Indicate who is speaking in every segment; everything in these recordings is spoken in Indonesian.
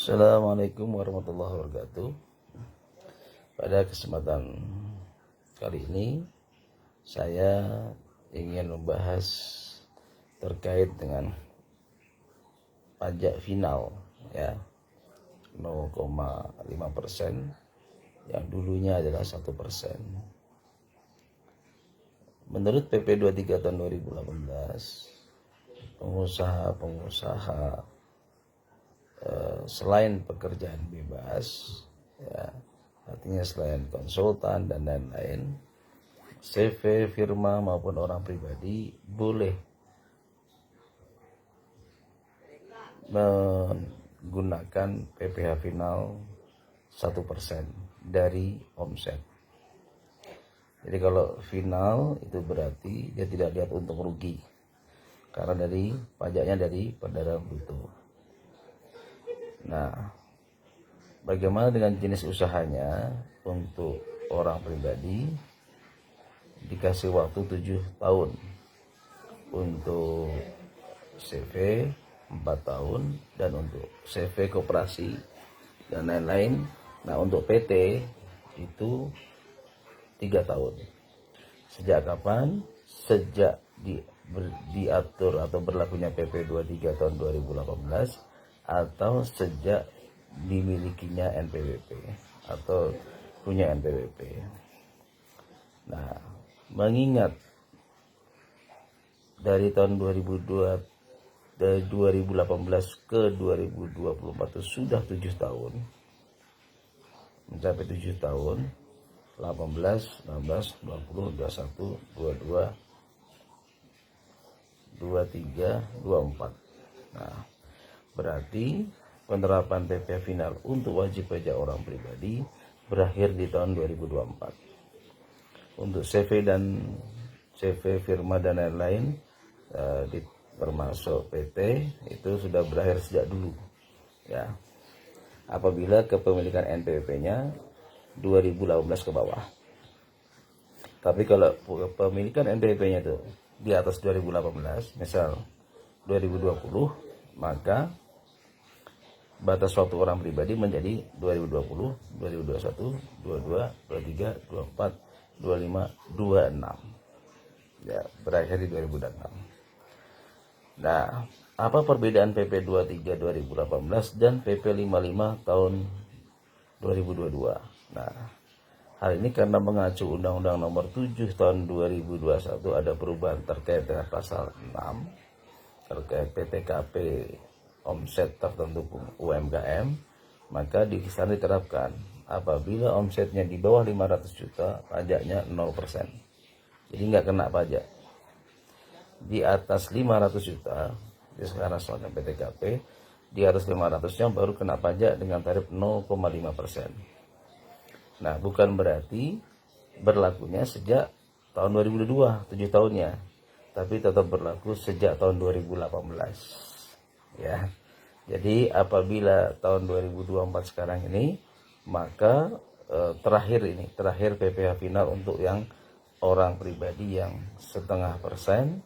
Speaker 1: Assalamualaikum warahmatullahi wabarakatuh. Pada kesempatan kali ini saya ingin membahas terkait dengan pajak final ya 0,5% yang dulunya adalah 1%. Menurut PP 23 tahun 2018, pengusaha-pengusaha selain pekerjaan bebas ya, artinya selain konsultan dan lain-lain, CV, firma maupun orang pribadi boleh menggunakan PPh final 1% dari omset. Jadi kalau final itu berarti dia tidak lihat untung rugi, karena dari pajaknya dari pendapatan bruto. Nah, bagaimana dengan jenis usahanya? Untuk orang pribadi dikasih waktu 7 tahun, untuk CV 4 tahun, dan untuk CV koperasi dan lain-lain. Nah, untuk PT itu 3 tahun. Sejak kapan? Sejak diatur atau berlakunya PP 23 tahun 2018 atau sejak dimilikinya NPWP atau punya NPWP. Nah, mengingat dari tahun 2018 ke 2024 itu sudah 7 tahun, mencapai 7 tahun, 18, 19, 20, 21, 22, 23, 24. Nah, berarti penerapan PPh final untuk wajib pajak orang pribadi berakhir di tahun 2024. Untuk CV dan CV, firma dan lain-lain termasuk PT itu sudah berakhir sejak dulu ya, apabila kepemilikan NPWP-nya 2018 ke bawah. Tapi kalau kepemilikan NPWP-nya itu di atas 2018, misal 2020, maka batas waktu orang pribadi menjadi 2020, 2021, 22, 23, 24, 25, 26. Ya, berakhir di 2026. Nah, apa perbedaan PP 23 2018 dan PP 55 tahun 2022? Nah, hal ini karena mengacu Undang-Undang Nomor 7 tahun 2021 ada perubahan terkait dengan pasal 6 terkait PTKP omset tertentu UMKM, maka di sana diterapkan apabila omsetnya di bawah 500 juta pajaknya 0%. Jadi nggak kena pajak. Di atas 500 juta, di sekarang soalnya PTKP, di atas 500-nya baru kena pajak dengan tarif 0,5%. Nah, bukan berarti berlakunya sejak tahun 2022, 7 tahunnya, tapi tetap berlaku sejak tahun 2018 ya. Jadi apabila tahun 2024 sekarang ini, maka terakhir PPh final untuk yang orang pribadi yang 0,5%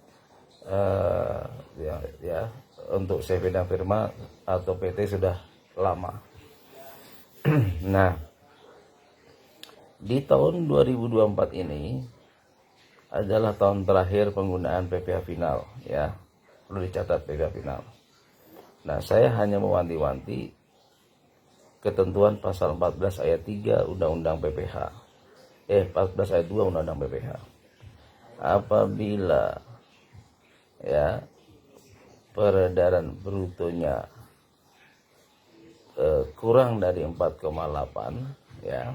Speaker 1: ya, untuk CV dan firma atau PT sudah lama. Nah, di tahun 2024 ini adalah tahun terakhir penggunaan PPh final ya, perlu dicatat PPh final. Nah, saya hanya mewanti-wanti ketentuan pasal 14 ayat 3 Undang-Undang PPh. 14 ayat 2 Undang-Undang PPh. Apabila ya peredaran brutonya kurang dari 4,8 ya,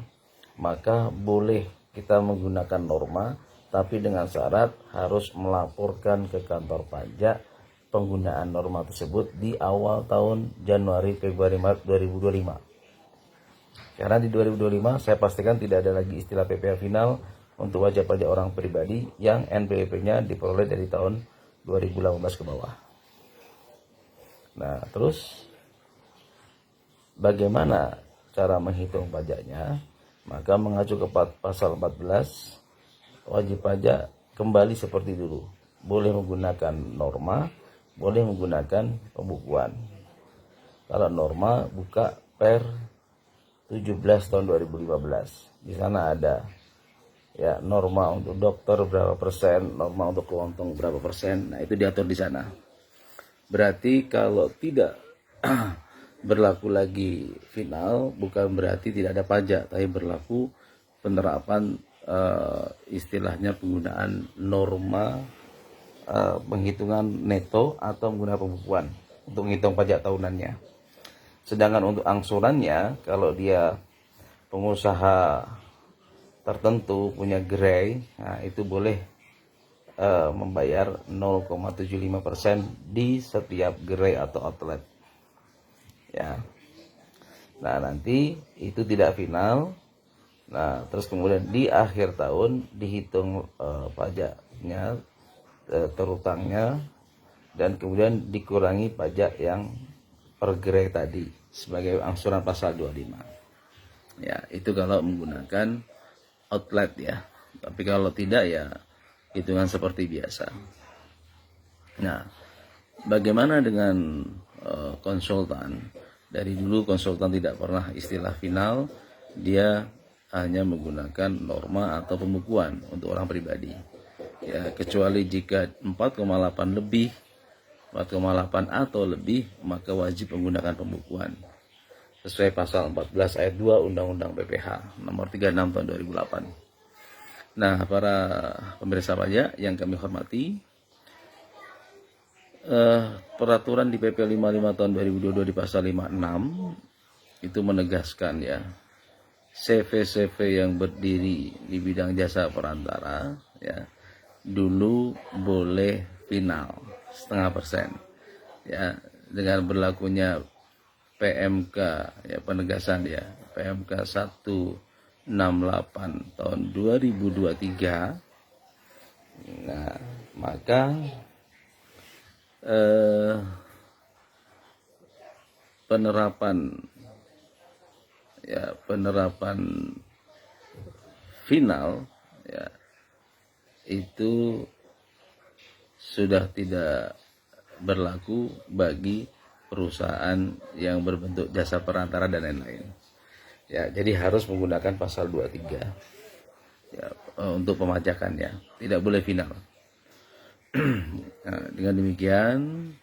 Speaker 1: maka boleh kita menggunakan norma, tapi dengan syarat harus melaporkan ke kantor pajak penggunaan norma tersebut di awal tahun Januari, Februari, Maret 2025. Karena di 2025 saya pastikan tidak ada lagi istilah PPh final untuk wajib pajak orang pribadi yang NPWP-nya diperoleh dari tahun 2018 ke bawah. Nah, terus bagaimana cara menghitung pajaknya? Maka mengacu ke pasal 14, wajib pajak kembali seperti dulu. Boleh menggunakan norma, boleh menggunakan pembukuan. Kalau norma buka per 17 tahun 2015. Di sana ada ya norma untuk dokter berapa persen, norma untuk keuntung berapa persen. Nah, itu diatur di sana. Berarti kalau tidak berlaku lagi final, bukan berarti tidak ada pajak, tapi berlaku penerapan istilahnya penggunaan norma penghitungan neto atau menggunakan pembukuan untuk menghitung pajak tahunannya. Sedangkan untuk angsurannya, kalau dia pengusaha tertentu punya gerai, nah itu boleh membayar 0,75% di setiap gerai atau outlet. Ya. Nah, nanti itu tidak final. Nah, terus kemudian di akhir tahun dihitung pajaknya, terutangnya, dan kemudian dikurangi pajak yang per gerai tadi sebagai angsuran pasal 25. Ya, itu kalau menggunakan outlet ya. Tapi kalau tidak ya hitungan seperti biasa. Nah, bagaimana dengan konsultan? Dari dulu konsultan tidak pernah istilah final, dia hanya menggunakan norma atau pembukuan untuk orang pribadi. Ya, kecuali jika 4,8 lebih, 4,8 atau lebih, maka wajib menggunakan pembukuan. Sesuai pasal 14 ayat 2 Undang-Undang PPH nomor 36 tahun 2008. Nah, para pemirsa pajak yang kami hormati, peraturan di PP 55 tahun 2022 di pasal 56 itu menegaskan ya, CV-CV yang berdiri di bidang jasa perantara ya dulu boleh final 0,5% ya, dengan berlakunya PMK ya, penegasan ya, PMK 168 tahun 2023. Nah, maka penerapan final ya itu sudah tidak berlaku bagi perusahaan yang berbentuk jasa perantara dan lain-lain. Ya, jadi harus menggunakan pasal 23 ya, untuk pemajakannya, tidak boleh final. Nah, dengan demikian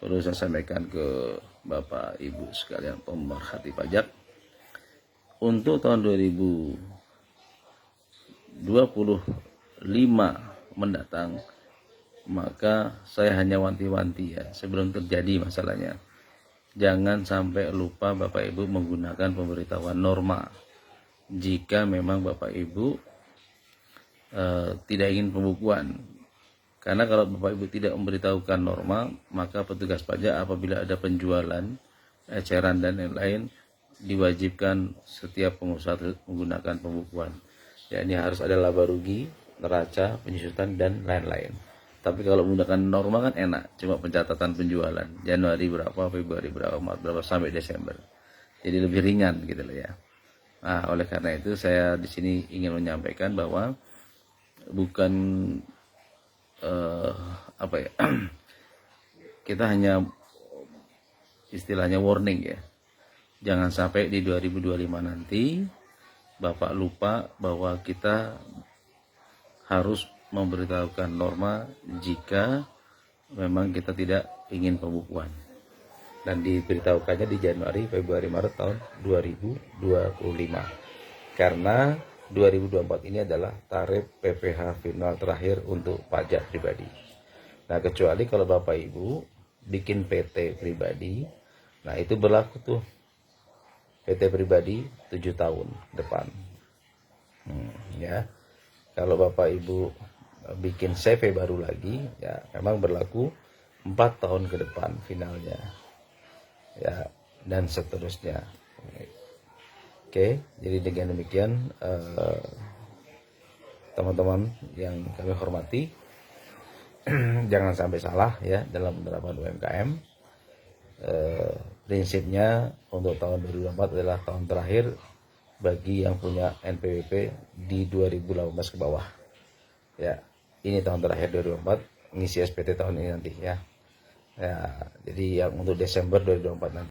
Speaker 1: perlu saya sampaikan ke Bapak Ibu sekalian pemerhati pajak, untuk tahun 2025 mendatang, maka saya hanya wanti-wanti ya, sebelum terjadi masalahnya, jangan sampai lupa Bapak Ibu menggunakan pemberitahuan norma. Jika memang Bapak Ibu tidak ingin pembukuan, karena kalau Bapak Ibu tidak memberitahukan norma, maka petugas pajak apabila ada penjualan, eceran dan lain-lain, diwajibkan setiap pengusaha menggunakan pembukuan. Ya, ini harus ada laba rugi, neraca, penyusutan dan lain-lain. Tapi kalau menggunakan norma kan enak, cuma pencatatan penjualan, Januari berapa, Februari berapa, Maret berapa sampai Desember. Jadi lebih ringan gitu loh ya. Nah, oleh karena itu saya di sini ingin menyampaikan bahwa bukan kita hanya istilahnya warning ya, jangan sampai di 2025 nanti Bapak lupa bahwa kita harus memberitahukan norma jika memang kita tidak ingin pembukuan, dan diberitahukannya di Januari, Februari, Maret tahun 2025, karena 2024 ini adalah tarif PPh final terakhir untuk pajak pribadi. Nah, kecuali kalau Bapak Ibu bikin PT pribadi, nah itu berlaku tuh PT pribadi 7 tahun depan. Ya, kalau Bapak Ibu bikin CV baru lagi, ya memang berlaku 4 tahun ke depan finalnya. Ya, dan seterusnya. Oke, jadi dengan demikian teman-teman yang kami hormati, jangan sampai salah ya dalam penerapan UMKM. Prinsipnya untuk tahun 2024 adalah tahun terakhir bagi yang punya NPWP di 2018 ke bawah. Ya, ini tahun terakhir 2024, ngisi SPT tahun ini nanti ya. Ya, jadi yang untuk Desember 2024 nanti